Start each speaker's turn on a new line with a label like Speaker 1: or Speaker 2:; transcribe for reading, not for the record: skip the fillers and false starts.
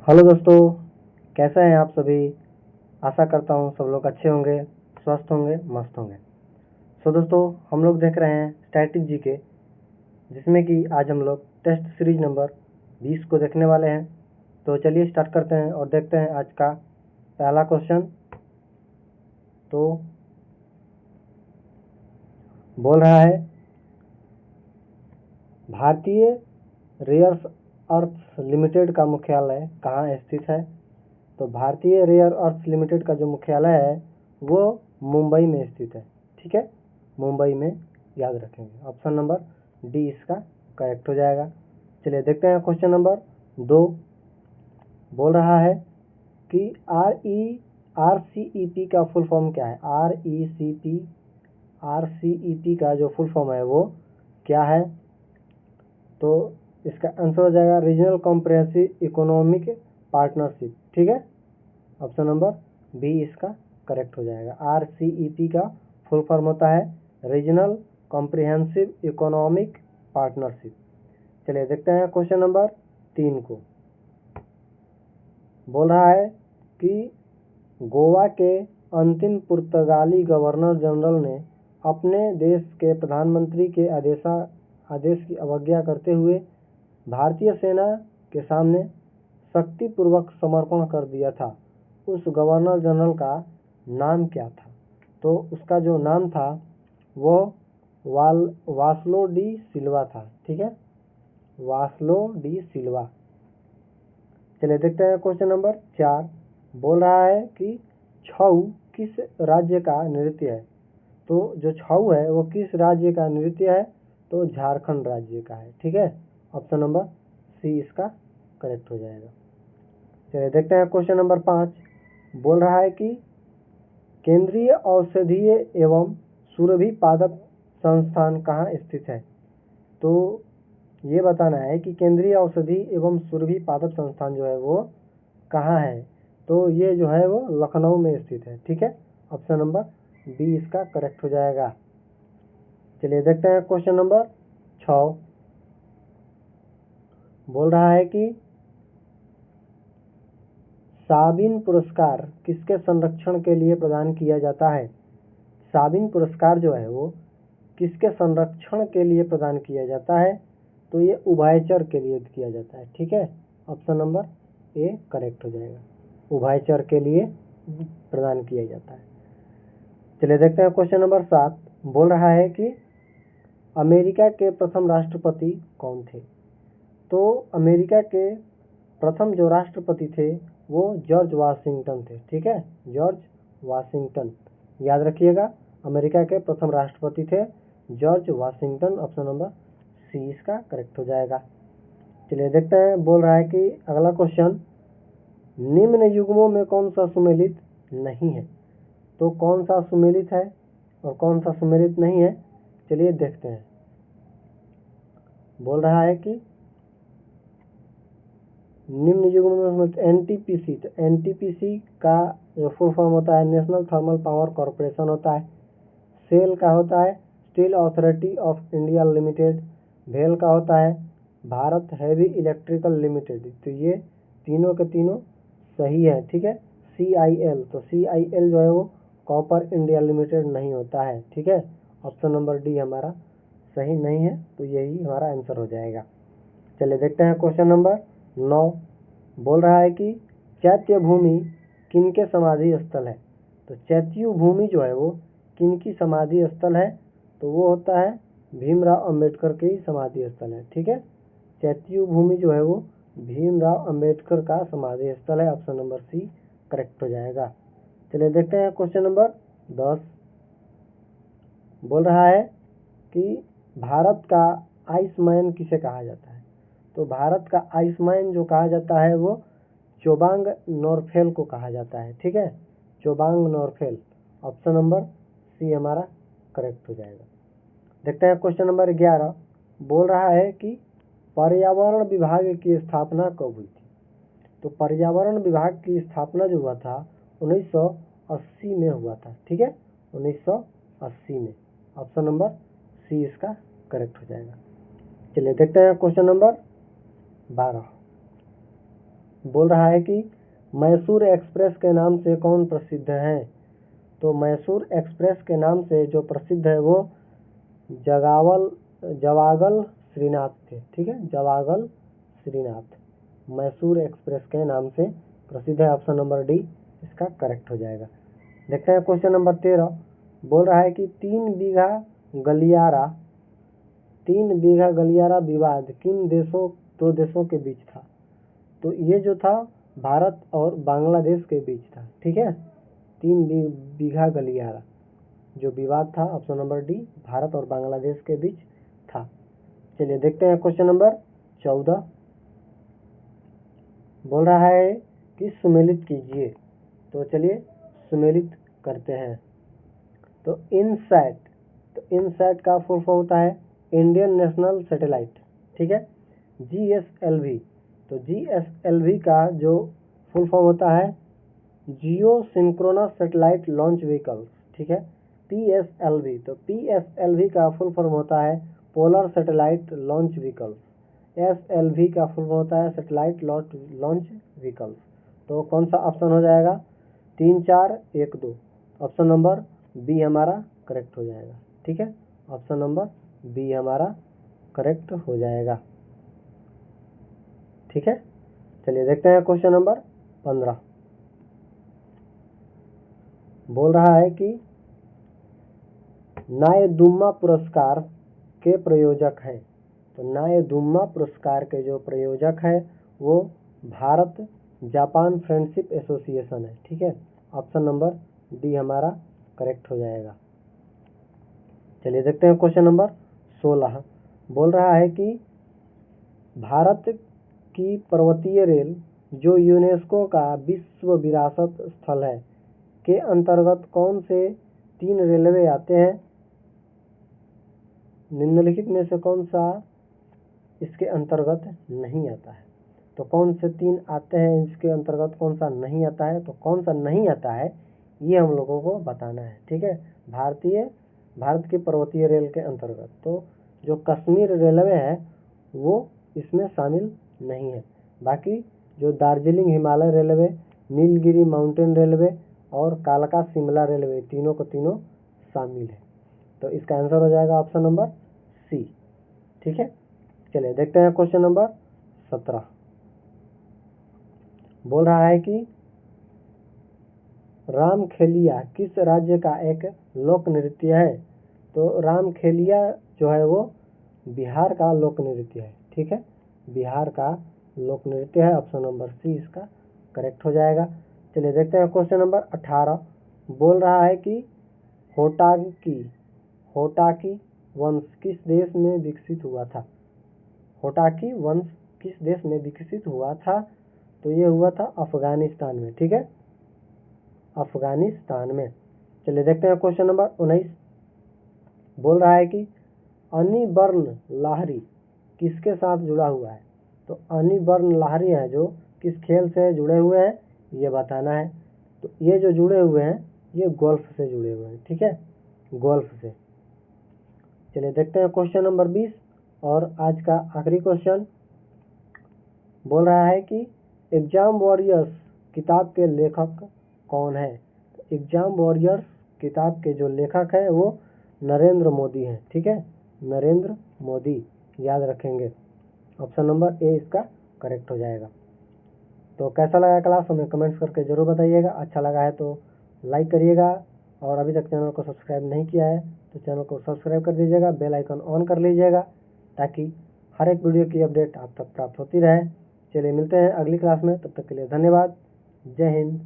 Speaker 1: Hello दोस्तों, कैसे हैं आप सभी। आशा करता हूँ सब लोग अच्छे होंगे, स्वस्थ होंगे, मस्त होंगे। सो दोस्तों, हम लोग देख रहे हैं स्टैटिक जीके, जिसमें कि आज हम लोग टेस्ट सीरीज नंबर 20 को देखने वाले हैं। तो चलिए स्टार्ट करते हैं और देखते हैं आज का पहला क्वेश्चन। तो बोल रहा है, भारतीय रेयर अर्थ लिमिटेड का मुख्यालय कहाँ स्थित है। तो भारतीय रेयर अर्थ लिमिटेड का जो मुख्यालय है वो मुंबई में स्थित है। ठीक है, मुंबई में, याद रखेंगे। ऑप्शन नंबर डी इसका करेक्ट हो जाएगा। चलिए देखते हैं क्वेश्चन नंबर 2। बोल रहा है कि RCEP का फुल फॉर्म क्या है। RCEP का जो फुल फॉर्म है वो क्या है। तो इसका आंसर हो जाएगा रीजनल कॉम्प्रिहेंसिव इकोनॉमिक पार्टनरशिप। ठीक है, ऑप्शन नंबर बी इसका करेक्ट हो जाएगा। RCEP का फुल फॉर्म होता है रीजनल कॉम्प्रिहेंसिव इकोनॉमिक पार्टनरशिप। चलिए देखते हैं क्वेश्चन नंबर 3 को। बोल रहा है कि गोवा के अंतिम पुर्तगाली गवर्नर जनरल ने अपने देश के प्रधानमंत्री के आदेश की अवज्ञा करते हुए भारतीय सेना के सामने शक्तिपूर्वक समर्पण कर दिया था। उस गवर्नर जनरल का नाम क्या था। तो उसका जो नाम था वो वास्लो डी सिल्वा था। ठीक है, वास्लो डी सिल्वा। चलिए देखते हैं क्वेश्चन नंबर 4। बोल रहा है कि छऊ किस राज्य का नृत्य है। तो जो छऊ है वो किस राज्य का नृत्य है। तो झारखंड राज्य का है। ठीक है, ऑप्शन नंबर सी इसका करेक्ट हो जाएगा। चलिए देखते हैं क्वेश्चन नंबर 5। बोल रहा है कि केंद्रीय औषधीय एवं सुरभि पादप संस्थान कहाँ स्थित है। तो ये बताना है कि केंद्रीय औषधि एवं सुरभि पादप संस्थान जो है वो कहाँ है। तो ये जो है वो लखनऊ में स्थित है। ठीक है, ऑप्शन नंबर बी इसका करेक्ट हो जाएगा। चलिए देखते हैं क्वेश्चन नंबर 6। बोल रहा है कि साबिन पुरस्कार किसके संरक्षण के लिए प्रदान किया जाता है। साबिन पुरस्कार जो है वो किसके संरक्षण के लिए प्रदान किया जाता है। तो ये उभयचर के लिए किया जाता है। ठीक है, ऑप्शन नंबर ए करेक्ट हो जाएगा। उभयचर के लिए प्रदान किया जाता है। चलिए देखते हैं क्वेश्चन नंबर 7। बोल रहा है कि अमेरिका के प्रथम राष्ट्रपति कौन थे। तो अमेरिका के प्रथम जो राष्ट्रपति थे वो जॉर्ज वाशिंगटन थे। ठीक है, जॉर्ज वाशिंगटन, याद रखिएगा। अमेरिका के प्रथम राष्ट्रपति थे George Washington. Option number C इसका करेक्ट हो जाएगा। चलिए देखते हैं। बोल रहा है कि अगला क्वेश्चन, निम्न युग्मों में कौन सा सुमेलित नहीं है। तो कौन सा सुमेलित है और कौन सा सुमेलित नहीं है, चलिए देखते हैं। बोल रहा है कि निम्न युग्मों में NTPC। तो NTPC का जो फुल फॉर्म होता है नेशनल थर्मल पावर कॉरपोरेशन होता है। सेल का होता है steel authority of India limited. भेल का होता है भारत हैवी इलेक्ट्रिकल लिमिटेड। तो ये तीनों के तीनों सही है। ठीक है, CIL, तो CIL जो है वो कॉपर इंडिया लिमिटेड नहीं होता है। ठीक है, ऑप्शन नंबर डी हमारा सही नहीं है, तो यही हमारा आंसर हो जाएगा। चलिए देखते हैं क्वेश्चन नंबर 9। बोल रहा है कि चैत्य भूमि किनके समाधि स्थल है। तो चैत्य भूमि जो है वो किनकी समाधि स्थल है। तो वो होता है भीमराव अंबेडकर की समाधि स्थल है। ठीक है, चैत्य भूमि जो है वो भीमराव अंबेडकर का समाधि स्थल है। ऑप्शन नंबर सी करेक्ट हो जाएगा। चलिए देखते हैं क्वेश्चन नंबर 10। बोल रहा है कि भारत का आइसमैन किसे कहा जाता है। तो भारत का आइसमैन जो कहा जाता है वो चोबांग नोरफेल को कहा जाता है। ठीक है, चोबांग नोरफेल। ऑप्शन नंबर सी हमारा करेक्ट हो जाएगा। देखते हैं क्वेश्चन नंबर 11। बोल रहा है कि पर्यावरण विभाग की स्थापना कब हुई थी। तो पर्यावरण विभाग की स्थापना जो हुआ था 1980 में हुआ था। ठीक है, 1980 में। ऑप्शन नंबर सी इसका करेक्ट हो जाएगा। चलिए देखते हैं क्वेश्चन नंबर 12। बोल रहा है कि मैसूर एक्सप्रेस के नाम से कौन प्रसिद्ध है? तो मैसूर एक्सप्रेस के नाम से जो प्रसिद्ध है वो जवागल श्रीनाथ थे। ठीक है, जवागल श्रीनाथ मैसूर एक्सप्रेस के नाम से प्रसिद्ध है। ऑप्शन नंबर डी इसका करेक्ट हो जाएगा। देखते हैं क्वेश्चन नंबर 13। बोल रहा है कि 3 बीघा गलियारा विवाद किन दो देशों के बीच था? तो ये जो था भारत और बांग्लादेश के बीच था। ठीक है, 3 बीघा गलियारा जो विवाद था, ऑप्शन नंबर डी भारत और बांग्लादेश के बीच था। चलिए देखते हैं क्वेश्चन नंबर 14। बोल रहा है कि सुमेलित कीजिए। तो चलिए सुमेलित करते हैं। तो इनसैट का फुल फॉर्म होता है इंडियन नेशनल सैटेलाइट। ठीक है, GSLV। तो GSLV का जो फुल फॉर्म होता है जियो सिंक्रोनस सैटेलाइट लॉन्च व्हीकल्स। ठीक है, PSLV। तो PSLV का फुल फॉर्म होता है polar satellite launch vehicles. SLV का फुल फॉर्म होता है सैटेलाइट लॉन्च व्हीकल्स। तो कौन सा ऑप्शन हो जाएगा? 3, 4, 1, 2। ऑप्शन नंबर बी हमारा करेक्ट हो जाएगा। ठीक है, ऑप्शन नंबर बी हमारा करेक्ट हो जाएगा। ठीक है, चलिए देखते हैं क्वेश्चन नंबर 15। बोल रहा है कि नायदुम्मा पुरस्कार के प्रयोजक हैं। तो नायदुम्मा पुरस्कार के जो प्रयोजक है वो भारत जापान फ्रेंडशिप एसोसिएशन है। ठीक है, ऑप्शन नंबर डी हमारा करेक्ट हो जाएगा। चलिए देखते हैं क्वेश्चन नंबर 16। बोल रहा है कि भारत की पर्वतीय रेल जो यूनेस्को का विश्व विरासत स्थल है के अंतर्गत कौन से 3 रेलवे आते हैं? निम्नलिखित में से कौन सा इसके अंतर्गत नहीं आता है? तो कौन से 3 आते हैं इसके अंतर्गत, कौन सा नहीं आता है? तो कौन सा नहीं आता है ये हम लोगों को बताना है। ठीक है, भारत की पर्वतीय रेल के अंतर्गत तो जो कश्मीर रेलवे है वो इसमें शामिल नहीं है। बाकी जो Darjeeling Himalaya railway, Nilgiri mountain railway और कालका शिमला रेलवे तीनों को तीनों शामिल है। तो इसका आंसर हो जाएगा ऑप्शन नंबर सी। ठीक है, चलिए देखते हैं क्वेश्चन नंबर 17। बोल रहा है कि रामखेलिया किस राज्य का एक लोक नृत्य है? तो रामखेलिया जो है वो बिहार का लोक नृत्य है। ठीक है, बिहार का लोक नृत्य है। ऑप्शन नंबर सी इसका करेक्ट हो जाएगा। चलिए देखते हैं क्वेश्चन नंबर 18। बोल रहा है कि होटाकी वंश किस देश में विकसित हुआ था? होटाकी वंश किस देश में विकसित हुआ था? तो ये हुआ था अफगानिस्तान में। ठीक है, अफगानिस्तान में। चलिए देखते हैं क्वेश्चन नंबर 19। बोल रहा है कि अनिबर्न लाहरी किसके साथ जुड़ा हुआ है? तो अनिबर्न लाहरी है जो किस खेल से जुड़े हुए हैं ये बताना है। तो ये जो जुड़े हुए हैं ये गोल्फ से जुड़े हुए हैं। ठीक है, गोल्फ से। चलिए देखते हैं क्वेश्चन नंबर 20 और आज का आखिरी क्वेश्चन। बोल रहा है कि एग्जाम वॉरियर्स किताब के लेखक कौन है? तो एग्जाम वॉरियर्स किताब के जो लेखक है वो नरेंद्र मोदी हैं। ठीक है, नरेंद्र मोदी याद रखेंगे। ऑप्शन नंबर ए इसका करेक्ट हो जाएगा। तो कैसा लगा क्लास हमें कमेंट्स करके ज़रूर बताइएगा। अच्छा लगा है तो लाइक करिएगा और अभी तक चैनल को सब्सक्राइब नहीं किया है तो चैनल को सब्सक्राइब कर दीजिएगा, बेल आइकन ऑन कर लीजिएगा ताकि हर एक वीडियो की अपडेट आप तक प्राप्त होती रहे। चलिए मिलते हैं अगली क्लास में, तब तक के लिए धन्यवाद। जय हिंद,